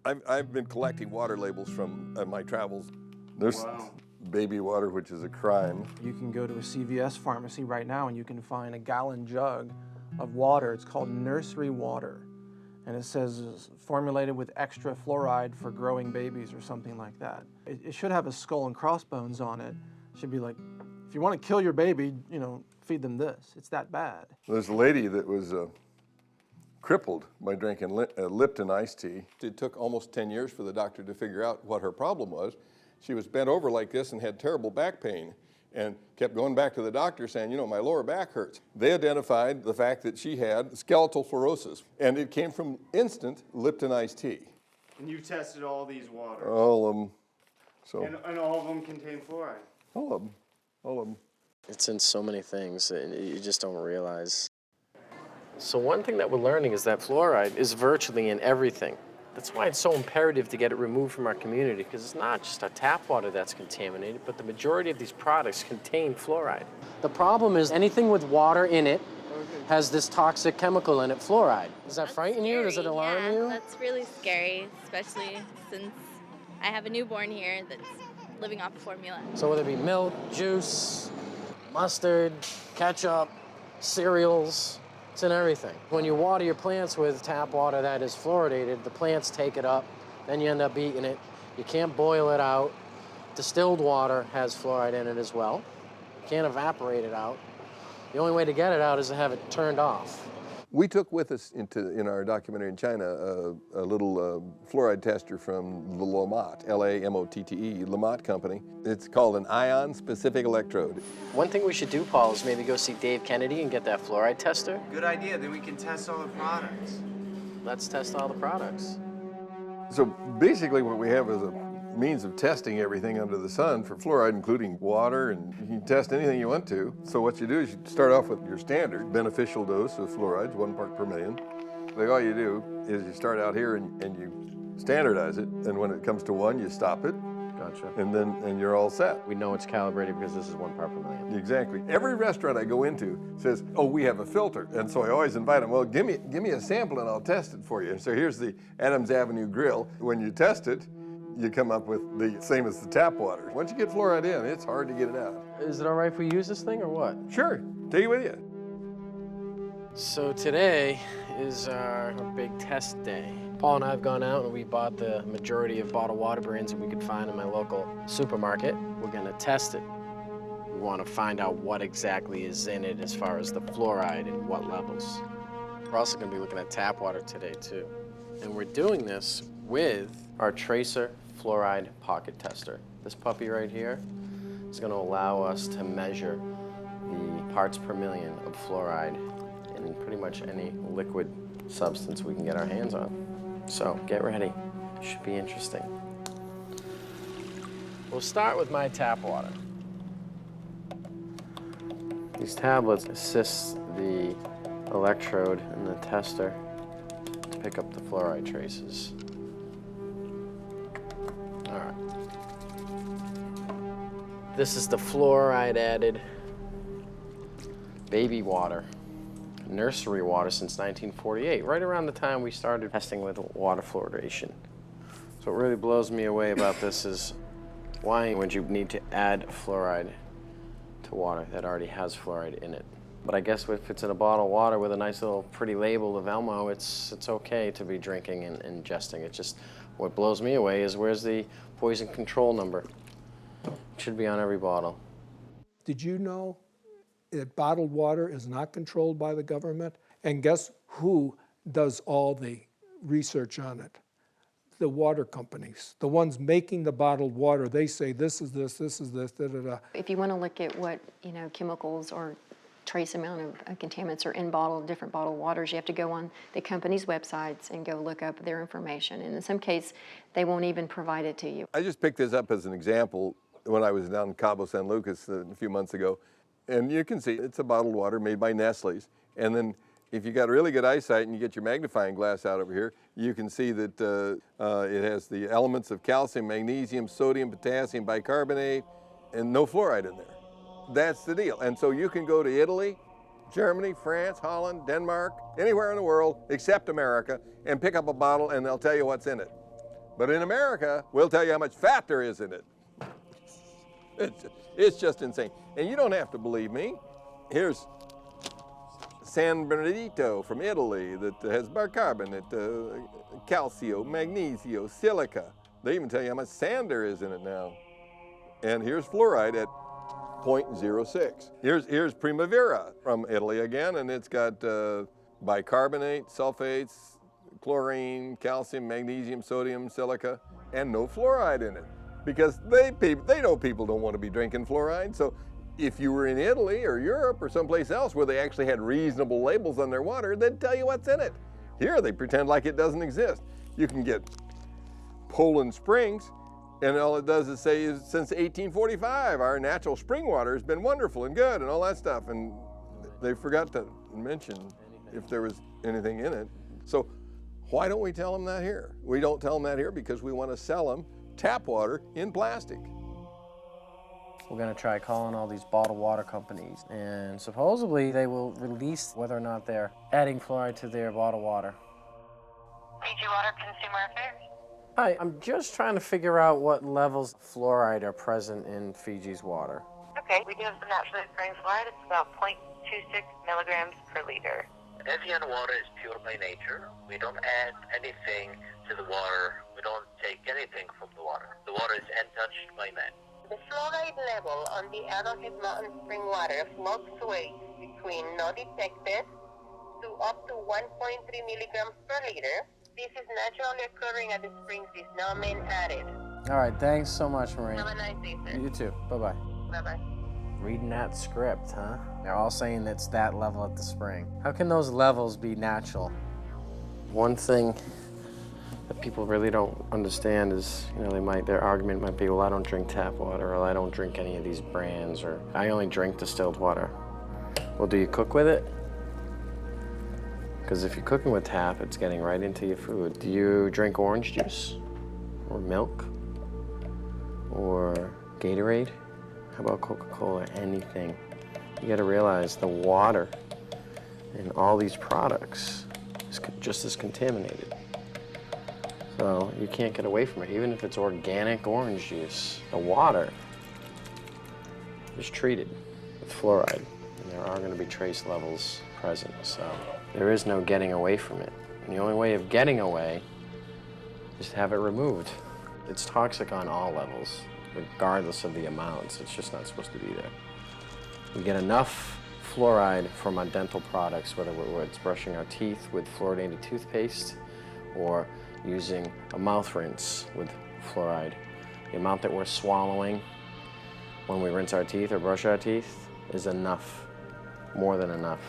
I've been collecting water labels from my travels. There's baby water, which is a crime. You can go to a CVS pharmacy right now and you can find a gallon jug of water. It's called nursery water. And it says it's formulated with extra fluoride for growing babies or something like that. It should have a skull and crossbones on it. It should be like, if you want to kill your baby, you know, feed them this. It's that bad. There's a lady that was crippled by drinking Lipton iced tea. It took almost 10 years for the doctor to figure out what her problem was. She was bent over like this and had terrible back pain and kept going back to the doctor saying, you know, my lower back hurts. They identified the fact that she had skeletal fluorosis, and it came from instant Lipton iced tea. And you tested all these waters? All of them. So. And all of them contain fluoride? All of them. All of them. It's in so many things that you just don't realize. So one thing that we're learning is that fluoride is virtually in everything. That's why it's so imperative to get it removed from our community, because it's not just our tap water that's contaminated, but the majority of these products contain fluoride. The problem is anything with water in it has this toxic chemical in it, fluoride. Does that frighten you? Does it alarm you? That's really scary, especially since I have a newborn here that's living off of formula. So whether it be milk, juice, mustard, ketchup, cereals, it's in everything. When you water your plants with tap water that is fluoridated, the plants take it up, then you end up eating it. You can't boil it out. Distilled water has fluoride in it as well. You can't evaporate it out. The only way to get it out is to have it turned off. We took with us in our documentary in China a little fluoride tester from the Lamotte, L-A-M-O-T-T-E, Lamotte company. It's called an ion-specific electrode. One thing we should do, Paul, is maybe go see Dave Kennedy and get that fluoride tester. Good idea, then we can test all the products. Let's test all the products. So basically what we have is a means of testing everything under the sun for fluoride, including water, and you can test anything you want to. So what you do is you start off with your standard beneficial dose of fluorides, 1 part per million. Like all you do is you start out here and you standardize it, and when it comes to 1, you stop it. Gotcha. And you're all set. We know it's calibrated because this is 1 part per million. Exactly. Every restaurant I go into says, oh, we have a filter. And so I always invite them, well, give me a sample and I'll test it for you. And so here's the Adams Avenue Grill. When you test it, you come up with the same as the tap water. Once you get fluoride in, it's hard to get it out. Is it all right if we use this thing or what? Sure, take it with you. So today is our big test day. Paul and I have gone out and we bought the majority of bottled water brands that we could find in my local supermarket. We're gonna test it. We wanna find out what exactly is in it as far as the fluoride and what levels. We're also gonna be looking at tap water today too. And we're doing this with our Tracer Fluoride Pocket Tester. This puppy right here is gonna allow us to measure the parts per million of fluoride in pretty much any liquid substance we can get our hands on. So get ready, should be interesting. We'll start with my tap water. These tablets assist the electrode and the tester to pick up the fluoride traces. All right. This is the fluoride added baby water, nursery water since 1948, right around the time we started testing with water fluoridation. So what really blows me away about this is why would you need to add fluoride to water that already has fluoride in it? But I guess if it's in a bottle of water with a nice little pretty label of Elmo, it's okay to be drinking and ingesting. It's just, what blows me away is where's the poison control number? It should be on every bottle. Did you know that bottled water is not controlled by the government? And guess who does all the research on it? The water companies. The ones making the bottled water, they say this is this is this, da da da. If you want to look at what, chemicals or trace amount of contaminants are in different bottled waters, you have to go on the company's websites and go look up their information. And in some case, they won't even provide it to you. I just picked this up as an example when I was down in Cabo San Lucas a few months ago. And you can see it's a bottled water made by Nestle's. And then if you got really good eyesight and you get your magnifying glass out over here, you can see that it has the elements of calcium, magnesium, sodium, potassium, bicarbonate, and no fluoride in there. That's the deal. And so you can go to Italy, Germany, France, Holland, Denmark, anywhere in the world except America, and pick up a bottle and they'll tell you what's in it. But in America, we'll tell you how much fat there is in it. It's just insane. And you don't have to believe me. Here's San Bernardino from Italy that has bicarbonate, calcio, magnesio, silica. They even tell you how much sand there is in it now. And here's fluoride at 0.06. Here's Primavera from Italy again, and it's got bicarbonate, sulfates, chlorine, calcium, magnesium, sodium, silica, and no fluoride in it. Because they know people don't want to be drinking fluoride. So if you were in Italy or Europe or someplace else where they actually had reasonable labels on their water, they'd tell you what's in it. Here they pretend like it doesn't exist. You can get Poland Springs, and all it does is say is since 1845, our natural spring water has been wonderful and good and all that stuff. And they forgot to mention if there was anything in it. So why don't we tell them that here? We don't tell them that here because we want to sell them tap water in plastic. We're gonna try calling all these bottled water companies, and supposedly they will release whether or not they're adding fluoride to their bottled water. Fiji Water Consumer Affairs. Hi, I'm just trying to figure out what levels of fluoride are present in Fiji's water. Okay, we do have some naturally occurring fluoride. It's about 0.26 milligrams per liter. Evian water is pure by nature. We don't add anything to the water. We don't take anything from the water. The water is untouched by man. The fluoride level on the Arrowhead Mountain spring water fluctuates between no detected to up to 1.3 milligrams per liter. This is naturally occurring at the springs, is no man added. All right, thanks so much, Marie. Have a nice day, sir. You too. Bye-bye. Bye-bye. Reading that script, huh? They're all saying it's that level at the spring. How can those levels be natural? One thing that people really don't understand is, their argument might be, well, I don't drink tap water, or I don't drink any of these brands, or I only drink distilled water. Well, do you cook with it? Because if you're cooking with tap, it's getting right into your food. Do you drink orange juice, or milk, or Gatorade? How about Coca-Cola? Anything. You gotta realize the water in all these products is just as contaminated. So you can't get away from it. Even if it's organic orange juice, the water is treated with fluoride, and there are gonna be trace levels present. So there is no getting away from it. And the only way of getting away is to have it removed. It's toxic on all levels, regardless of the amounts. It's just not supposed to be there. We get enough fluoride from our dental products, whether it's brushing our teeth with fluoridated toothpaste or using a mouth rinse with fluoride. The amount that we're swallowing when we rinse our teeth or brush our teeth is enough, more than enough.